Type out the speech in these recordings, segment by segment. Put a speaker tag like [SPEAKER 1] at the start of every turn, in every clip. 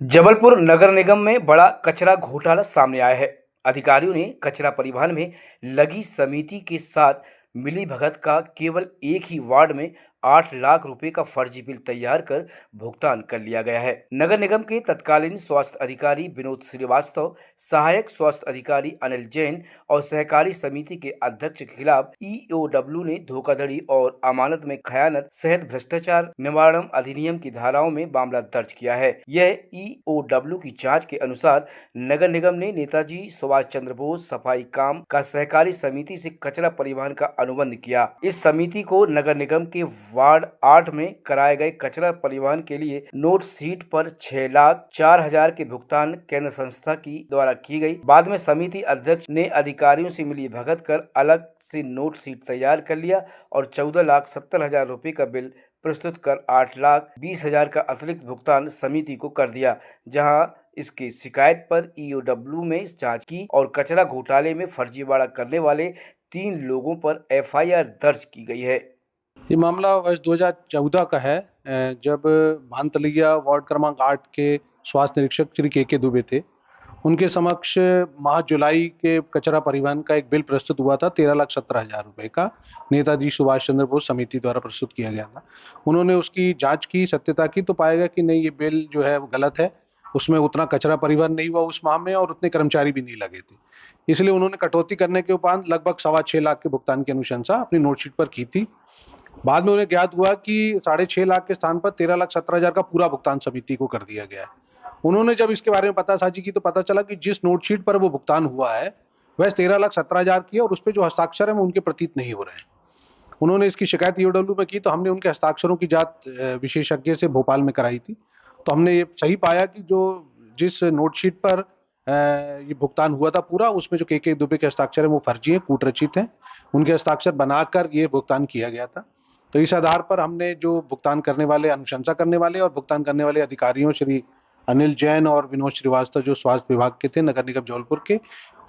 [SPEAKER 1] जबलपुर नगर निगम में बड़ा कचरा घोटाला सामने आया है। अधिकारियों ने कचरा परिवहन में लगी समिति के साथ मिलीभगत का केवल एक ही वार्ड में 8 लाख रुपए का फर्जी बिल तैयार कर भुगतान कर लिया गया है। नगर निगम के तत्कालीन स्वास्थ्य अधिकारी विनोद श्रीवास्तव, सहायक स्वास्थ्य अधिकारी अनिल जैन और सहकारी समिति के अध्यक्ष के खिलाफ ईओडब्ल्यू ने धोखाधड़ी और अमानत में खयानत सहित भ्रष्टाचार निवारण अधिनियम की धाराओं में मामला दर्ज किया है। यह ईओडब्ल्यू की जांच के अनुसार नगर निगम ने नेताजी सुभाष चंद्र बोस सफाई काम का सहकारी समिति से कचरा परिवहन का अनुबंध किया। इस समिति को नगर निगम के वार्ड 8 में कराए गए कचरा परिवहन के लिए नोट शीट पर 6,04,000 के भुगतान केंद्र संस्था की द्वारा की गई। बाद में समिति अध्यक्ष ने अधिकारियों से मिली भगत कर अलग से नोट शीट तैयार कर लिया और 14,70,000 रुपए का बिल प्रस्तुत कर 8,20,000 का अतिरिक्त भुगतान समिति को कर दिया। जहां इसकी शिकायत पर ईओडब्ल्यू में जांच की और कचरा घोटाले में फर्जीवाड़ा करने वाले 3 लोगों पर एफआईआर दर्ज की गई है।
[SPEAKER 2] ये मामला वर्ष 2014 का है, जब भानतलिया वार्ड क्रमांक 8 के स्वास्थ्य निरीक्षक श्री के दुबे थे। उनके समक्ष माह जुलाई के कचरा परिवहन का एक बिल प्रस्तुत हुआ था 13,17,000 रुपए का, नेताजी सुभाष चंद्र बोस समिति द्वारा प्रस्तुत किया गया था। उन्होंने उसकी जांच की, सत्यता की, तो पाया गया कि नहीं, ये बिल जो है वो गलत है। उसमें उतना कचरा परिवहन नहीं हुआ उस माह में और उतने कर्मचारी भी नहीं लगे थे। इसलिए उन्होंने कटौती करने के उपरांत लगभग 6.25 लाख के भुगतान की अनुशंसा अपनी नोटशीट पर की थी। बाद में उन्हें ज्ञात हुआ कि 6.5 लाख के स्थान पर 13,17,000 का पूरा भुगतान समिति को कर दिया गया है। उन्होंने जब इसके बारे में पता साझी की तो पता चला कि जिस नोटशीट पर वो भुगतान हुआ है वह 13,17,000 की है और उस पर जो हस्ताक्षर है वो उनके प्रतीत नहीं हो रहे हैं। उन्होंने इसकी शिकायत ईओडब्ल्यू में की तो हमने उनके हस्ताक्षरों की जांच विशेषज्ञ से भोपाल में कराई थी। तो हमने ये सही पाया कि जो जिस नोटशीट पर ये भुगतान हुआ था पूरा, उसमें जो के दुबे के हस्ताक्षर है वो फर्जी है, कूटरचित है। उनके हस्ताक्षर बनाकर ये भुगतान किया गया था। तो इस आधार पर हमने जो भुगतान करने वाले, अनुशंसा करने वाले और भुगतान करने वाले अधिकारियों श्री अनिल जैन और विनोद श्रीवास्तव जो स्वास्थ्य विभाग के थे नगर निगम जबलपुर के,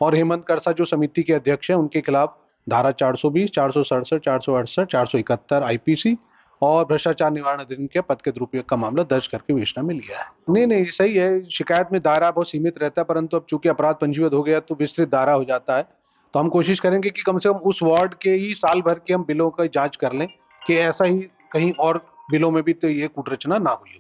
[SPEAKER 2] और हेमंत करसा जो समिति के अध्यक्ष हैं, उनके खिलाफ धारा 420, 467, 468, 471 आईपीसी और भ्रष्टाचार निवारण अधिनियम के पद के दुरुपयोग का मामला दर्ज करके विवेचना में लिया है। नहीं, सही है। शिकायत में दायरा बहुत सीमित रहता है, परंतु अब चूंकि अपराध पंजीबद्ध हो गया तो विस्तृत दायरा हो जाता है। तो हम कोशिश करेंगे कि कम से कम उस वार्ड के ही साल भर के हम बिलों का जांच कर लें कि ऐसा ही कहीं और बिलों में भी तो ये कूटरचना ना हुई हो।